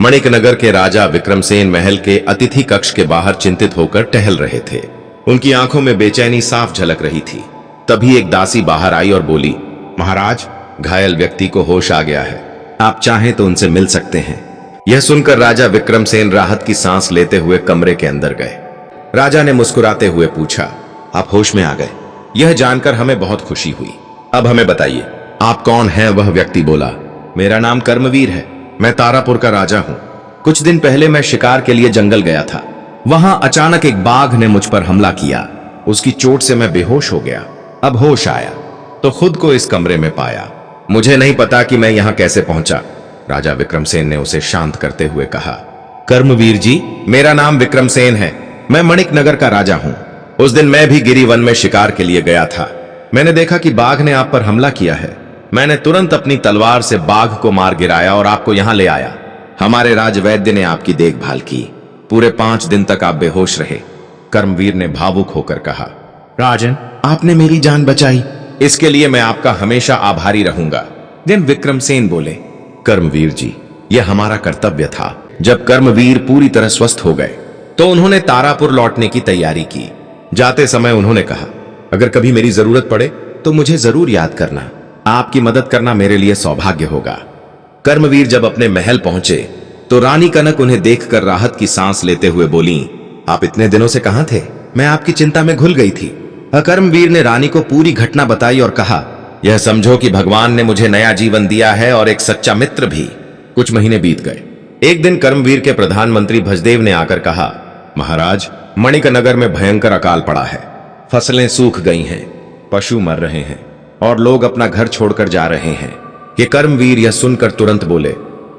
मणिकनगर के राजा विक्रमसेन महल के अतिथि कक्ष के बाहर चिंतित होकर टहल रहे थे। उनकी आंखों में बेचैनी साफ झलक रही थी। तभी एक दासी बाहर आई और बोली, महाराज, घायल व्यक्ति को होश आ गया है, आप चाहें तो उनसे मिल सकते हैं। यह सुनकर राजा विक्रमसेन राहत की सांस लेते हुए कमरे के अंदर गए। राजा ने मुस्कुराते हुए पूछा, आप होश में आ गए? यह जानकर हमें बहुत खुशी हुई। अब हमें बताइए, आप कौन हैं? वह व्यक्ति बोला, मेरा नाम कर्मवीर है, मैं तारापुर का राजा हूं। कुछ दिन पहले मैं शिकार के लिए जंगल गया था। वहां अचानक एक बाघ ने मुझ पर हमला किया। उसकी चोट से मैं बेहोश हो गया। अब होश आया तो खुद को इस कमरे में पाया। मुझे नहीं पता कि मैं यहां कैसे पहुंचा। राजा विक्रमसेन ने उसे शांत करते हुए कहा, कर्मवीर जी, मेरा नाम विक्रमसेन है, मैं मणिकनगर का राजा हूं। उस दिन मैं भी गिरिवन में शिकार के लिए गया था। मैंने देखा कि बाघ ने आप पर हमला किया है। मैंने तुरंत अपनी तलवार से बाघ को मार गिराया और आपको यहां ले आया। हमारे राजवैद्य ने आपकी देखभाल की। पूरे 5 दिन तक आप बेहोश रहे। कर्मवीर ने भावुक होकर कहा, राजन, आपने मेरी जान बचाई, इसके लिए मैं आपका हमेशा आभारी रहूंगा। दिन विक्रमसेन बोले, कर्मवीर जी, यह हमारा कर्तव्य था। जब कर्मवीर पूरी तरह स्वस्थ हो गए तो उन्होंने तारापुर लौटने की तैयारी की। जाते समय उन्होंने कहा, अगर कभी मेरी जरूरत पड़े तो मुझे जरूर याद करना। आपकी मदद करना मेरे लिए सौभाग्य होगा। कर्मवीर जब अपने महल पहुंचे तो रानी कनक उन्हें देखकर राहत की सांस लेते हुए बोली, आप इतने दिनों से कहां थे? मैं आपकी चिंता में घुल गई थी। कर्मवीर ने रानी को पूरी घटना बताई और कहा, यह समझो कि भगवान ने मुझे नया जीवन दिया है और एक सच्चा मित्र भी। कुछ महीने बीत गए। एक दिन कर्मवीर के प्रधानमंत्री भजदेव ने आकर कहा, महाराज, मणिकनगर में भयंकर अकाल पड़ा है। फसलें सूख गई हैं, पशु मर रहे हैं और लोग अपना घर छोड़कर जा रहे हैं। ये कर्मवीर यह सुनकर तुरंत बोले,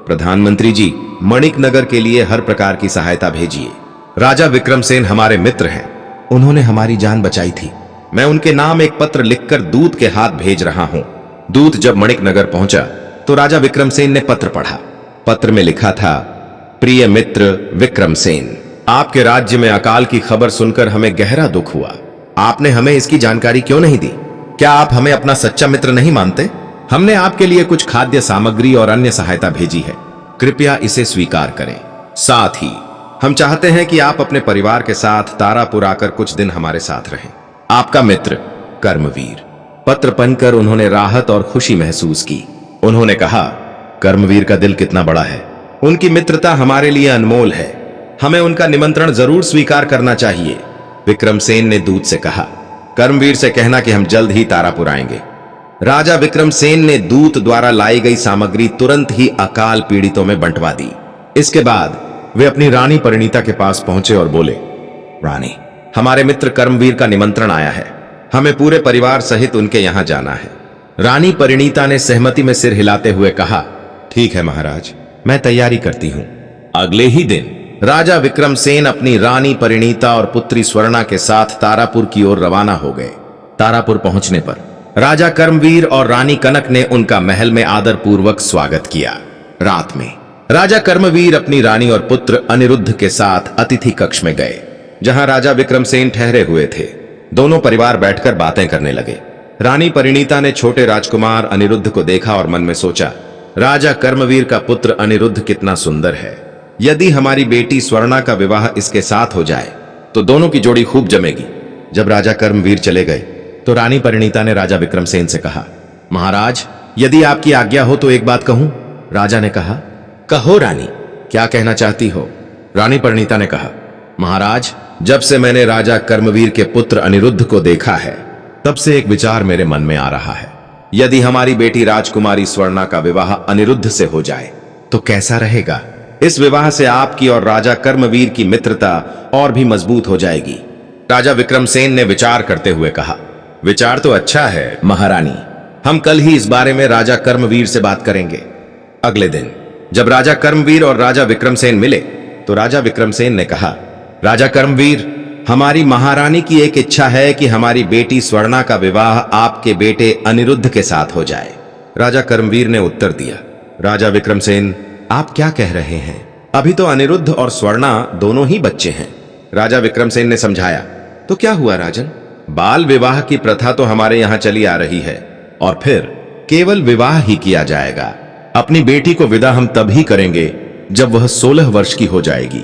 प्रधानमंत्री जी, मणिकनगर के लिए हर प्रकार की सहायता भेजिए। राजा विक्रमसेन हमारे मित्र हैं, उन्होंने हमारी जान बचाई थी। मैं उनके नाम एक पत्र लिखकर दूत के हाथ भेज रहा हूं। दूत जब मणिकनगर पहुंचा तो राजा विक्रमसेन ने पत्र पढ़ा। पत्र में लिखा था, प्रिय मित्र विक्रमसेन, आपके राज्य में अकाल की खबर सुनकर हमें गहरा दुख हुआ। आपने हमें इसकी जानकारी क्यों नहीं दी? क्या आप हमें अपना सच्चा मित्र नहीं मानते? हमने आपके लिए कुछ खाद्य सामग्री और अन्य सहायता भेजी है, कृपया इसे स्वीकार करें। साथ ही हम चाहते हैं कि आप अपने परिवार के साथ तारापुर आकर कुछ दिन हमारे साथ रहें। आपका मित्र कर्मवीर। पत्र पढ़कर उन्होंने राहत और खुशी महसूस की। उन्होंने कहा, कर्मवीर का दिल कितना बड़ा है, उनकी मित्रता हमारे लिए अनमोल है, हमें उनका निमंत्रण जरूर स्वीकार करना चाहिए। विक्रमसेन ने दूत से कहा, कर्मवीर से कहना कि हम जल्द ही तारापुर आएंगे। राजा विक्रमसेन ने दूत द्वारा लाई गई सामग्री तुरंत ही अकाल पीड़ितों में बंटवा दी। इसके बाद वे अपनी रानी परिणीता के पास पहुंचे और बोले, रानी, हमारे मित्र कर्मवीर का निमंत्रण आया है, हमें पूरे परिवार सहित उनके यहां जाना है। रानी परिणीता ने सहमति में सिर हिलाते हुए कहा, ठीक है महाराज, मैं तैयारी करती हूं। अगले ही दिन राजा विक्रमसेन अपनी रानी परिणीता और पुत्री स्वर्णा के साथ तारापुर की ओर रवाना हो गए। तारापुर पहुंचने पर राजा कर्मवीर और रानी कनक ने उनका महल में आदरपूर्वक स्वागत किया। रात में राजा कर्मवीर अपनी रानी और पुत्र अनिरुद्ध के साथ अतिथि कक्ष में गए, जहां राजा विक्रमसेन ठहरे हुए थे। दोनों परिवार बैठकर बातें करने लगे। रानी परिणीता ने छोटे राजकुमार अनिरुद्ध को देखा और मन में सोचा, राजा कर्मवीर का पुत्र अनिरुद्ध कितना सुंदर है। यदि हमारी बेटी स्वर्णा का विवाह इसके साथ हो जाए तो दोनों की जोड़ी खूब जमेगी। जब राजा कर्मवीर चले गए तो रानी परिणीता ने राजा विक्रमसेन से कहा, महाराज, यदि आपकी आज्ञा हो तो एक बात कहूं। राजा ने कहा, कहो रानी, क्या कहना चाहती हो? रानी परिणीता ने कहा, महाराज, जब से मैंने राजा कर्मवीर के पुत्र अनिरुद्ध को देखा है तब से एक विचार मेरे मन में आ रहा है। यदि हमारी बेटी राजकुमारी स्वर्णा का विवाह अनिरुद्ध से हो जाए तो कैसा रहेगा? इस विवाह से आपकी और राजा कर्मवीर की मित्रता और भी मजबूत हो जाएगी। राजा विक्रमसेन ने विचार करते हुए कहा, विचार तो अच्छा है महारानी, हम कल ही इस बारे में राजा कर्मवीर से बात करेंगे। अगले दिन जब राजा कर्मवीर और राजा विक्रमसेन मिले तो राजा विक्रमसेन ने कहा, राजा कर्मवीर, हमारी महारानी की एक इच्छा है कि हमारी बेटी स्वर्णा का विवाह आपके बेटे अनिरुद्ध के साथ हो जाए। राजा कर्मवीर ने उत्तर दिया, राजा विक्रमसेन, आप क्या कह रहे हैं? अभी तो अनिरुद्ध और स्वर्णा दोनों ही बच्चे हैं। राजा विक्रमसेन ने समझाया, तो क्या हुआ राजन, बाल विवाह की प्रथा तो हमारे यहां चली आ रही है और फिर केवल विवाह ही किया जाएगा। अपनी बेटी को विदा हम तभी करेंगे जब वह 16 वर्ष की हो जाएगी।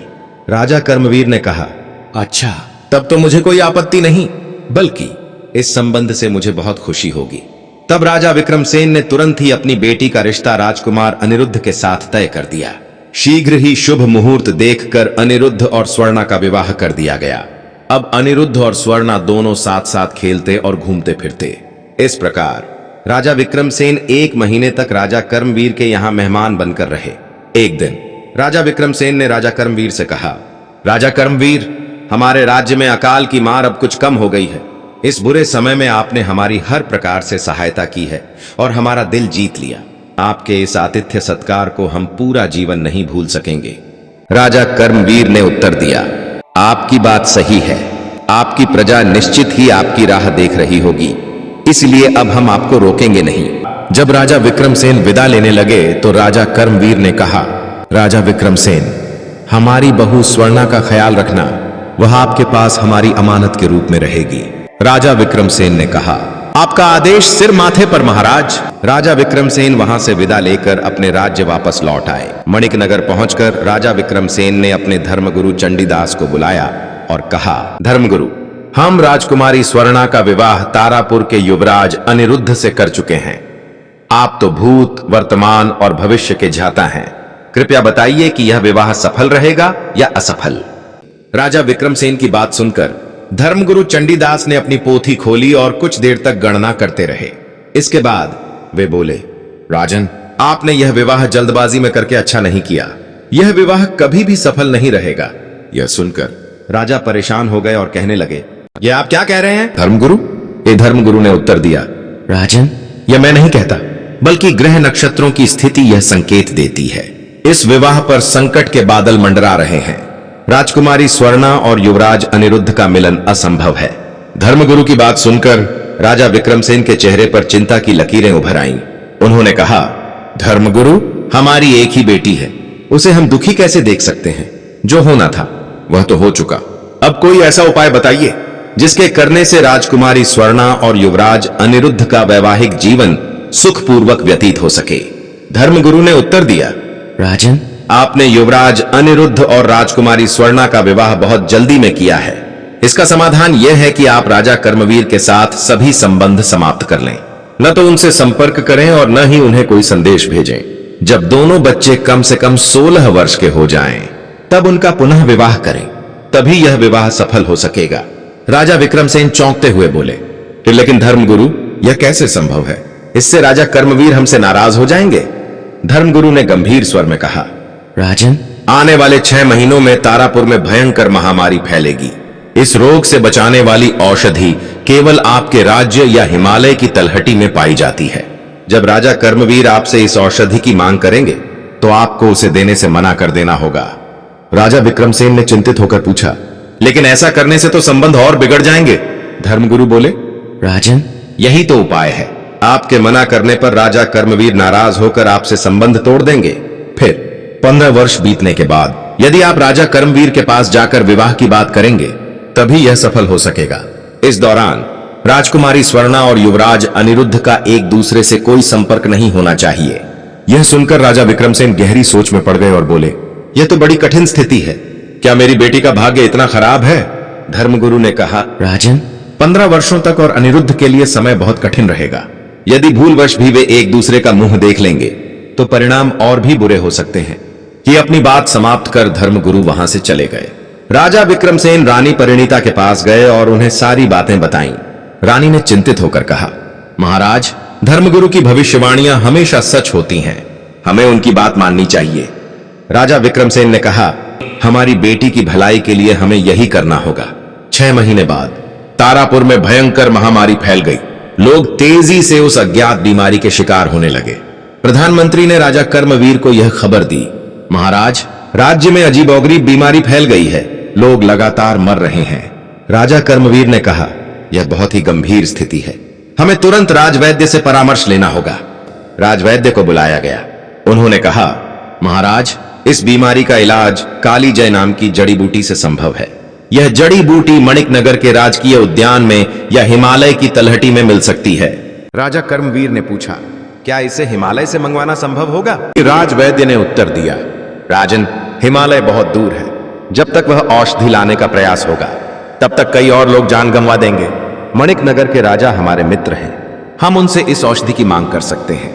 राजा कर्मवीर ने कहा, अच्छा, तब तो मुझे कोई आपत्ति नहीं, बल्कि इस संबंध से मुझे बहुत खुशी होगी। तब राजा विक्रमसेन ने तुरंत ही अपनी बेटी का रिश्ता राजकुमार अनिरुद्ध के साथ तय कर दिया। शीघ्र ही शुभ मुहूर्त देखकर अनिरुद्ध और स्वर्णा का विवाह कर दिया गया। अब अनिरुद्ध और स्वर्णा दोनों साथ साथ खेलते और घूमते फिरते। इस प्रकार राजा विक्रमसेन 1 महीने तक राजा कर्मवीर के यहाँ मेहमान बनकर रहे। एक दिन राजा विक्रमसेन ने राजा कर्मवीर से कहा, राजा कर्मवीर, हमारे राज्य में अकाल की मार अब कुछ कम हो गई है। इस बुरे समय में आपने हमारी हर प्रकार से सहायता की है और हमारा दिल जीत लिया। आपके इस आतिथ्य सत्कार को हम पूरा जीवन नहीं भूल सकेंगे। राजा कर्मवीर ने उत्तर दिया, आपकी बात सही है। आपकी प्रजा निश्चित ही आपकी राह देख रही होगी, इसलिए अब हम आपको रोकेंगे नहीं। जब राजा विक्रमसेन विदा लेने लगे तो राजा कर्मवीर ने कहा, राजा विक्रमसेन, हमारी बहू स्वर्णा का ख्याल रखना, वह आपके पास हमारी अमानत के रूप में रहेगी। राजा विक्रमसेन ने कहा, आपका आदेश सिर माथे पर महाराज। राजा विक्रमसेन वहां से विदा लेकर अपने राज्य वापस लौट आए। मणिकनगर पहुंचकर राजा विक्रमसेन ने अपने धर्मगुरु चंडीदास को बुलाया और कहा, धर्मगुरु, हम राजकुमारी स्वर्णा का विवाह तारापुर के युवराज अनिरुद्ध से कर चुके हैं। आप तो भूत, वर्तमान और भविष्य के ज्ञाता हैं। कृपया बताइए कि यह विवाह सफल रहेगा या असफल। राजा विक्रमसेन की बात सुनकर धर्मगुरु चंडीदास ने अपनी पोथी खोली और कुछ देर तक गणना करते रहे। इसके बाद वे बोले, राजन, आपने यह विवाह जल्दबाजी में करके अच्छा नहीं किया। यह विवाह कभी भी सफल नहीं रहेगा। यह सुनकर राजा परेशान हो गए और कहने लगे, यह आप क्या कह रहे हैं धर्मगुरु? धर्मगुरु ने उत्तर दिया, राजन, यह मैं नहीं कहता, बल्कि ग्रह नक्षत्रों की स्थिति यह संकेत देती है। इस विवाह पर संकट के बादल मंडरा रहे हैं। राजकुमारी स्वर्णा और युवराज अनिरुद्ध का मिलन असंभव है। धर्मगुरु की बात सुनकर राजा विक्रमसेन के चेहरे पर चिंता की लकीरें उभर आईं। उन्होंने कहा, धर्मगुरु, हमारी एक ही बेटी है, उसे हम दुखी कैसे देख सकते हैं? जो होना था वह तो हो चुका। अब कोई ऐसा उपाय बताइए जिसके करने से राजकुमारी स्वर्णा और युवराज अनिरुद्ध का वैवाहिक जीवन सुखपूर्वक व्यतीत हो सके। धर्मगुरु ने उत्तर दिया, राजन, आपने युवराज अनिरुद्ध और राजकुमारी स्वर्णा का विवाह बहुत जल्दी में किया है। इसका समाधान यह है कि आप राजा कर्मवीर के साथ सभी संबंध समाप्त कर लें। न तो उनसे संपर्क करें और न ही उन्हें कोई संदेश भेजें। जब दोनों बच्चे कम से कम 16 वर्ष के हो जाएं, तब उनका पुनः विवाह करें, तभी यह विवाह सफल हो सकेगा। राजा विक्रमसेन चौंकते हुए बोले, लेकिन धर्मगुरु, यह कैसे संभव है? इससे राजा कर्मवीर हमसे नाराज हो जाएंगे। धर्मगुरु ने गंभीर स्वर में कहा, राजन, आने वाले 6 महीनों में तारापुर में भयंकर महामारी फैलेगी। इस रोग से बचाने वाली औषधि केवल आपके राज्य या हिमालय की तलहटी में पाई जाती है। जब राजा कर्मवीर आपसे इस औषधि की मांग करेंगे तो आपको उसे देने से मना कर देना होगा। राजा विक्रमसेन ने चिंतित होकर पूछा, लेकिन ऐसा करने से तो संबंध और बिगड़ जाएंगे। धर्मगुरु बोले, राजन, यही तो उपाय है। आपके मना करने पर राजा कर्मवीर नाराज होकर आपसे संबंध तोड़ देंगे। फिर 15 वर्ष बीतने के बाद यदि आप राजा कर्मवीर के पास जाकर विवाह की बात करेंगे, तभी यह सफल हो सकेगा। इस दौरान राजकुमारी स्वर्णा और युवराज अनिरुद्ध का एक दूसरे से कोई संपर्क नहीं होना चाहिए। यह सुनकर राजा विक्रमसेन गहरी सोच में पड़ गए और बोले, यह तो बड़ी कठिन स्थिति है। क्या मेरी बेटी का भाग्य इतना खराब है? धर्मगुरु ने कहा, राजन, 15 वर्षों तक और अनिरुद्ध के लिए समय बहुत कठिन रहेगा। यदि भूलवश भी वे एक दूसरे का मुंह देख लेंगे तो परिणाम और भी बुरे हो सकते हैं। ये अपनी बात समाप्त कर धर्मगुरु वहां से चले गए। राजा विक्रमसेन रानी परिणीता के पास गए और उन्हें सारी बातें बताईं। रानी ने चिंतित होकर कहा, महाराज, धर्मगुरु की भविष्यवाणियां हमेशा सच होती हैं, हमें उनकी बात माननी चाहिए। राजा विक्रमसेन ने कहा, हमारी बेटी की भलाई के लिए हमें यही करना होगा। 6 महीने बाद तारापुर में भयंकर महामारी फैल गई। लोग तेजी से उस अज्ञात बीमारी के शिकार होने लगे। प्रधानमंत्री ने राजा कर्मवीर को यह खबर दी, महाराज, राज्य में अजीबोगरीब बीमारी फैल गई है, लोग लगातार मर रहे हैं। राजा कर्मवीर ने कहा, यह बहुत ही गंभीर स्थिति है, हमें तुरंत राजवैद्य से परामर्श लेना होगा। राजवैद्य को बुलाया गया। उन्होंने कहा, महाराज, इस बीमारी का इलाज काली जय नाम की जड़ी बूटी से संभव है। यह जड़ी बूटी मणिकनगर के राजकीय उद्यान में या हिमालय की तलहटी में मिल सकती है। राजा कर्मवीर ने पूछा, क्या इसे हिमालय से मंगवाना संभव होगा? राजवैद्य ने उत्तर दिया, राजन, हिमालय बहुत दूर है। जब तक वह औषधि लाने का प्रयास होगा तब तक कई और लोग जान गंवा देंगे। मणिकनगर के राजा हमारे मित्र हैं, हम उनसे इस औषधि की मांग कर सकते हैं।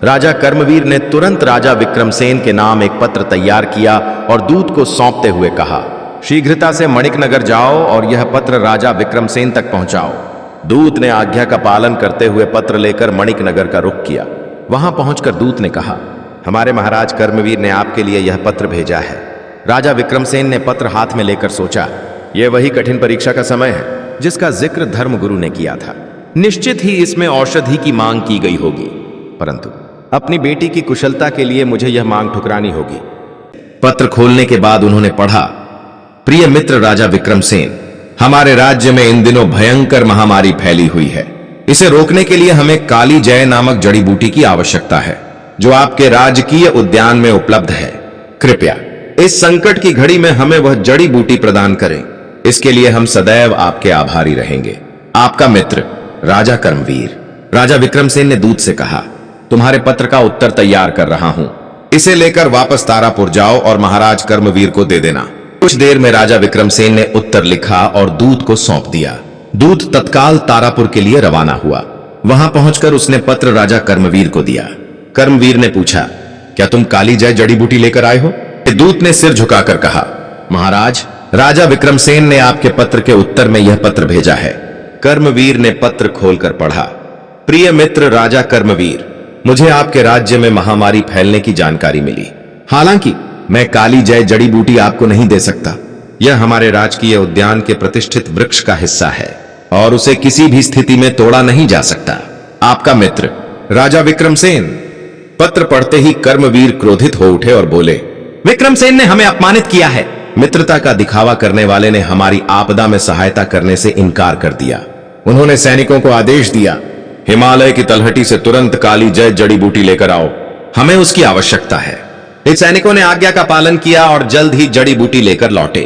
राजा कर्मवीर ने तुरंत राजा विक्रमसेन के नाम एक पत्र तैयार किया और दूत को सौंपते हुए कहा, शीघ्रता से मणिकनगर जाओ और यह पत्र राजा विक्रमसेन तक पहुंचाओ। दूत ने आज्ञा का पालन करते हुए पत्र लेकर मणिकनगर का रुख किया। वहां पहुंचकर दूत ने कहा, हमारे महाराज कर्मवीर ने आपके लिए यह पत्र भेजा है। राजा विक्रमसेन ने पत्र हाथ में लेकर सोचा, यह वही कठिन परीक्षा का समय है जिसका जिक्र धर्मगुरु ने किया था। निश्चित ही इसमें औषधि की मांग की गई होगी, परंतु अपनी बेटी की कुशलता के लिए मुझे यह मांग ठुकरानी होगी। पत्र खोलने के बाद उन्होंने पढ़ा, प्रिय मित्र राजा विक्रमसेन, हमारे राज्य में इन दिनों भयंकर महामारी फैली हुई है। इसे रोकने के लिए हमें काली जय नामक जड़ी बूटी की आवश्यकता है, जो आपके राजकीय उद्यान में उपलब्ध है। कृपया इस संकट की घड़ी में हमें वह जड़ी बूटी प्रदान करें। इसके लिए हम सदैव आपके आभारी रहेंगे। आपका मित्र राजा कर्मवीर। राजा विक्रमसेन ने दूत से कहा, तुम्हारे पत्र का उत्तर तैयार कर रहा हूं। इसे लेकर वापस तारापुर जाओ और महाराज कर्मवीर को दे देना। कुछ देर में राजा विक्रमसेन ने उत्तर लिखा और दूत को सौंप दिया। दूत तत्काल तारापुर के लिए रवाना हुआ। वहां पहुंचकर उसने पत्र राजा कर्मवीर को दिया। कर्मवीर ने पूछा, क्या तुम काली जय जड़ी बूटी लेकर आए हो? दूत ने सिर झुकाकर कहा, महाराज, राजा विक्रमसेन ने आपके पत्र के उत्तर में यह पत्र भेजा है। कर्मवीर ने पत्र खोलकर पढ़ा, प्रिय मित्र राजा कर्मवीर, मुझे आपके राज्य में महामारी फैलने की जानकारी मिली। हालांकि मैं काली जय जड़ी बूटी आपको नहीं दे सकता। यह हमारे राजकीय उद्यान के प्रतिष्ठित वृक्ष का हिस्सा है और उसे किसी भी स्थिति में तोड़ा नहीं जा सकता। आपका मित्र राजा विक्रमसेन। पत्र पढ़ते ही कर्मवीर क्रोधित हो उठे और बोले, विक्रमसेन ने हमें अपमानित किया है। मित्रता का दिखावा करने वाले ने हमारी आपदा में सहायता करने से इनकार कर दिया। उन्होंने सैनिकों को आदेश दिया, हिमालय की तलहटी से तुरंत काली जय जड़ी बूटी लेकर आओ, हमें उसकी आवश्यकता है। इन सैनिकों ने आज्ञा का पालन किया और जल्द ही जड़ी बूटी लेकर लौटे।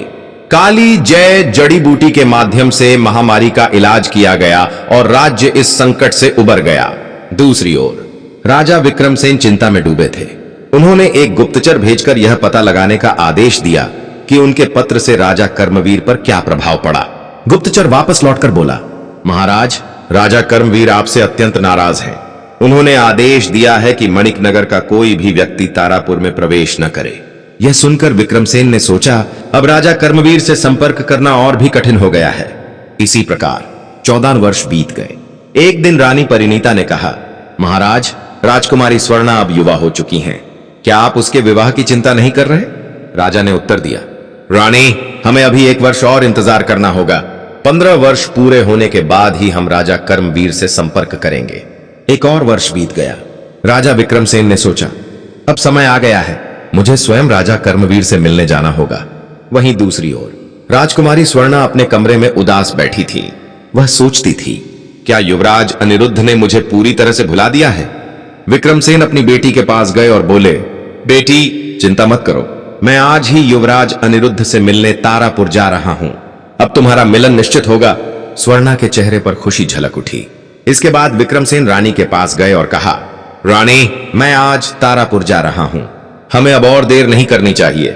काली जय जड़ी बूटी के माध्यम से महामारी का इलाज किया गया और राज्य इस संकट से उबर गया। दूसरी ओर राजा विक्रमसेन चिंता में डूबे थे। उन्होंने एक गुप्तचर भेजकर यह पता लगाने का आदेश दिया कि उनके पत्र से राजा कर्मवीर पर क्या प्रभाव पड़ा। गुप्तचर वापस लौटकर बोला, महाराज, राजा कर्मवीर आपसे अत्यंत नाराज हैं। उन्होंने आदेश दिया है कि मणिकनगर का कोई भी व्यक्ति तारापुर में प्रवेश न करे। यह सुनकर विक्रमसेन ने सोचा, अब राजा कर्मवीर से संपर्क करना और भी कठिन हो गया है। इसी प्रकार 14 वर्ष बीत गए। एक दिन रानी परिणीता ने कहा, महाराज, राजकुमारी स्वर्णा अब युवा हो चुकी हैं, क्या आप उसके विवाह की चिंता नहीं कर रहे? राजा ने उत्तर दिया, रानी, हमें अभी 1 वर्ष और इंतजार करना होगा। 15 वर्ष पूरे होने के बाद ही हम राजा कर्मवीर से संपर्क करेंगे। 1 और वर्ष बीत गया। राजा विक्रमसेन ने सोचा, अब समय आ गया है, मुझे स्वयं राजा कर्मवीर से मिलने जाना होगा। वहीं दूसरी ओर राजकुमारी स्वर्णा अपने कमरे में उदास बैठी थी। वह सोचती थी, क्या युवराज अनिरुद्ध ने मुझे पूरी तरह से भुला दिया है? विक्रमसेन अपनी बेटी के पास गए और बोले, बेटी, चिंता मत करो, मैं आज ही युवराज अनिरुद्ध से मिलने तारापुर जा रहा हूं। अब तुम्हारा मिलन निश्चित होगा। स्वर्णा के चेहरे पर खुशी झलक उठी। इसके बाद विक्रमसेन रानी के पास गए और कहा, रानी, मैं आज तारापुर जा रहा हूं, हमें अब और देर नहीं करनी चाहिए।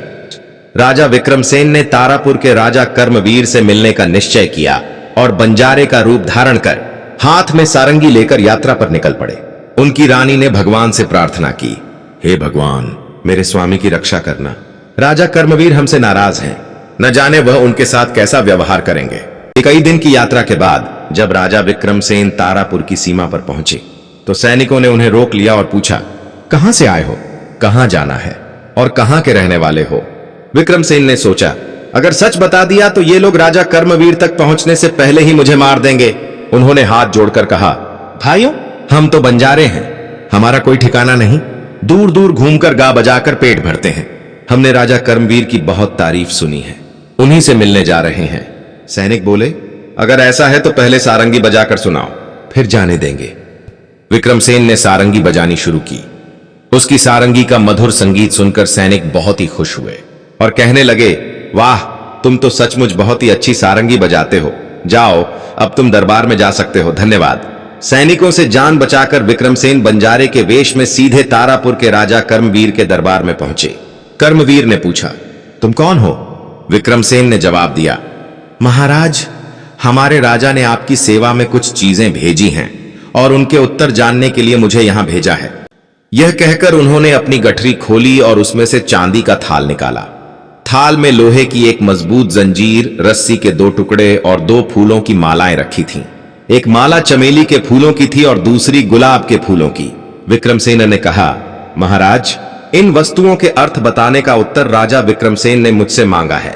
राजा विक्रमसेन ने तारापुर के राजा कर्मवीर से मिलने का निश्चय किया और बंजारे का रूप धारण कर हाथ में सारंगी लेकर यात्रा पर निकल पड़े। उनकी रानी ने भगवान से प्रार्थना की, हे भगवान, मेरे स्वामी की रक्षा करना। राजा कर्मवीर हमसे नाराज हैं, न जाने वह उनके साथ कैसा व्यवहार करेंगे। कई दिन की यात्रा के बाद जब राजा विक्रमसेन तारापुर की सीमा पर पहुंचे तो सैनिकों ने उन्हें रोक लिया और पूछा, कहां से आए हो, कहां जाना है और कहां के रहने वाले हो? विक्रमसेन ने सोचा, अगर सच बता दिया तो ये लोग राजा कर्मवीर तक पहुंचने से पहले ही मुझे मार देंगे। उन्होंने हाथ जोड़कर कहा, भाइयों, हम तो बंजारे हैं, हमारा कोई ठिकाना नहीं, दूर दूर घूमकर गा बजाकर पेट भरते हैं। हमने राजा कर्मवीर की बहुत तारीफ सुनी है, उन्हीं से मिलने जा रहे हैं। सैनिक बोले, अगर ऐसा है तो पहले सारंगी बजाकर सुनाओ, फिर जाने देंगे। विक्रमसेन ने सारंगी बजानी शुरू की। उसकी सारंगी का मधुर संगीत सुनकर सैनिक बहुत ही खुश हुए और कहने लगे, वाह, तुम तो सचमुच बहुत ही अच्छी सारंगी बजाते हो। जाओ, अब तुम दरबार में जा सकते हो, धन्यवाद। सैनिकों से जान बचाकर विक्रमसेन बंजारे के वेश में सीधे तारापुर के राजा कर्मवीर के दरबार में पहुंचे। कर्मवीर ने पूछा, तुम कौन हो? विक्रमसेन ने जवाब दिया, महाराज, हमारे राजा ने आपकी सेवा में कुछ चीजें भेजी हैं और उनके उत्तर जानने के लिए मुझे यहां भेजा है। यह कहकर उन्होंने अपनी गठरी खोली और उसमें से चांदी का थाल निकाला। थाल में लोहे की एक मजबूत जंजीर, रस्सी के 2 टुकड़े और 2 फूलों की मालाएं रखी थीं। एक माला चमेली के फूलों की थी और दूसरी गुलाब के फूलों की। विक्रमसेन ने कहा, महाराज, इन वस्तुओं के अर्थ बताने का उत्तर राजा विक्रमसेन ने मुझसे मांगा है।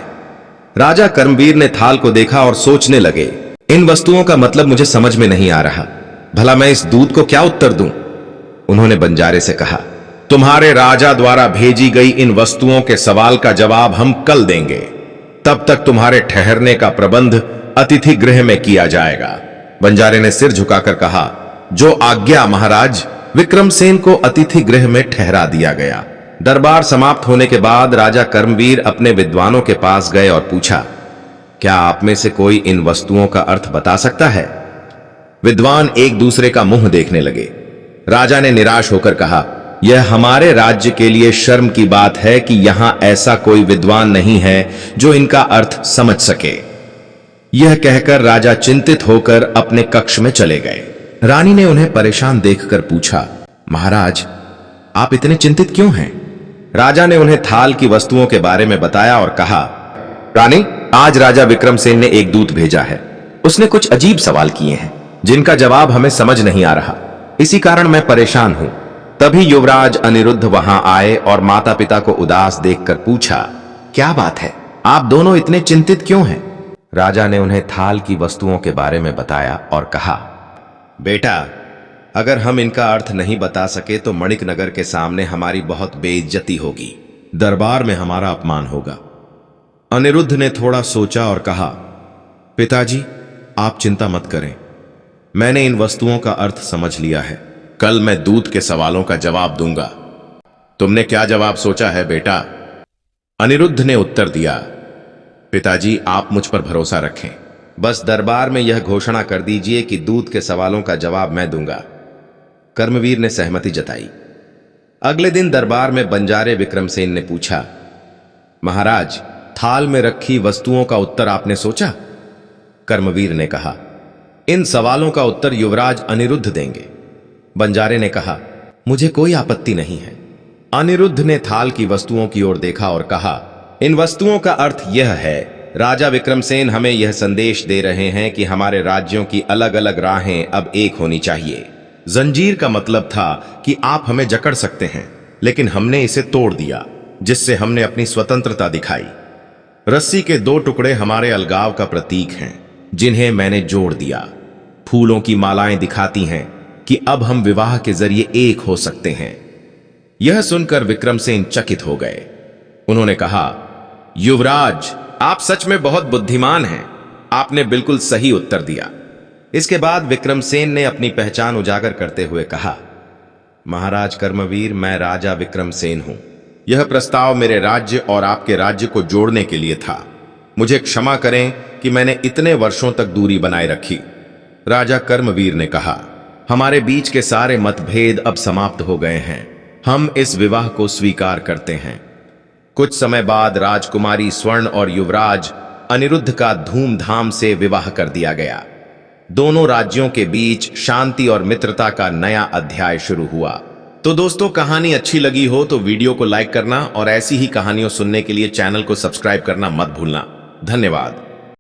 राजा कर्मवीर ने थाल को देखा और सोचने लगे, इन वस्तुओं का मतलब मुझे समझ में नहीं आ रहा। भला मैं इस दूत को क्या उत्तर दूं? उन्होंने बंजारे से कहा, तुम्हारे राजा द्वारा भेजी गई इन वस्तुओं के सवाल का जवाब हम कल देंगे। तब तक तुम्हारे ठहरने का प्रबंध अतिथि गृह में किया जाएगा। बंजारे ने सिर झुकाकर कहा, जो आज्ञा महाराज। विक्रमसेन को अतिथि गृह में ठहरा दिया गया। दरबार समाप्त होने के बाद राजा कर्मवीर अपने विद्वानों के पास गए और पूछा, क्या आप में से कोई इन वस्तुओं का अर्थ बता सकता है? विद्वान एक दूसरे का मुंह देखने लगे। राजा ने निराश होकर कहा, यह हमारे राज्य के लिए शर्म की बात है कि यहां ऐसा कोई विद्वान नहीं है जो इनका अर्थ समझ सके। यह कहकर राजा चिंतित होकर अपने कक्ष में चले गए। रानी ने उन्हें परेशान देखकर पूछा, महाराज, आप इतने चिंतित क्यों हैं? राजा ने उन्हें थाल की वस्तुओं के बारे में बताया और कहा, रानी, आज राजा विक्रमसेन ने एक दूत भेजा है। उसने कुछ अजीब सवाल किए हैं जिनका जवाब हमें समझ नहीं आ रहा। इसी कारण मैं परेशान हूं। तभी युवराज अनिरुद्ध वहां आए और माता पिता को उदास देखकर पूछा, क्या बात है? आप दोनों इतने चिंतित क्यों हैं? राजा ने उन्हें थाल की वस्तुओं के बारे में बताया और कहा, बेटा, अगर हम इनका अर्थ नहीं बता सके तो मणिक नगर के सामने हमारी बहुत बेइज्जती होगी। दरबार में हमारा अपमान होगा। अनिरुद्ध ने थोड़ा सोचा और कहा, पिताजी, आप चिंता मत करें। मैंने इन वस्तुओं का अर्थ समझ लिया है। कल मैं दूत के सवालों का जवाब दूंगा। तुमने क्या जवाब सोचा है बेटा? अनिरुद्ध ने उत्तर दिया, पिताजी, आप मुझ पर भरोसा रखें। बस दरबार में यह घोषणा कर दीजिए कि दूत के सवालों का जवाब मैं दूंगा। कर्मवीर ने सहमति जताई। अगले दिन दरबार में बंजारे विक्रमसेन ने पूछा, महाराज, थाल में रखी वस्तुओं का उत्तर आपने सोचा? कर्मवीर ने कहा, इन सवालों का उत्तर युवराज अनिरुद्ध देंगे। बंजारे ने कहा, मुझे कोई आपत्ति नहीं है। अनिरुद्ध ने थाल की वस्तुओं की ओर देखा और कहा, इन वस्तुओं का अर्थ यह है, राजा विक्रमसेन हमें यह संदेश दे रहे हैं कि हमारे राज्यों की अलग अलग राहें अब एक होनी चाहिए। जंजीर का मतलब था कि आप हमें जकड़ सकते हैं, लेकिन हमने इसे तोड़ दिया, जिससे हमने अपनी स्वतंत्रता दिखाई। रस्सी के 2 टुकड़े हमारे अलगाव का प्रतीक हैं, जिन्हें मैंने जोड़ दिया। फूलों की मालाएं दिखाती हैं कि अब हम विवाह के जरिए एक हो सकते हैं। यह सुनकर विक्रमसेन चकित हो गए। उन्होंने कहा, युवराज, आप सच में बहुत बुद्धिमान हैं। आपने बिल्कुल सही उत्तर दिया। इसके बाद विक्रमसेन ने अपनी पहचान उजागर करते हुए कहा, महाराज कर्मवीर, मैं राजा विक्रमसेन हूं। यह प्रस्ताव मेरे राज्य और आपके राज्य को जोड़ने के लिए था। मुझे क्षमा करें कि मैंने इतने वर्षों तक दूरी बनाए रखी। राजा कर्मवीर ने कहा, हमारे बीच के सारे मतभेद अब समाप्त हो गए हैं। हम इस विवाह को स्वीकार करते हैं। कुछ समय बाद राजकुमारी स्वर्ण और युवराज अनिरुद्ध का धूमधाम से विवाह कर दिया गया। दोनों राज्यों के बीच शांति और मित्रता का नया अध्याय शुरू हुआ। तो दोस्तों, कहानी अच्छी लगी हो तो वीडियो को लाइक करना और ऐसी ही कहानियों सुनने के लिए चैनल को सब्सक्राइब करना मत भूलना। धन्यवाद।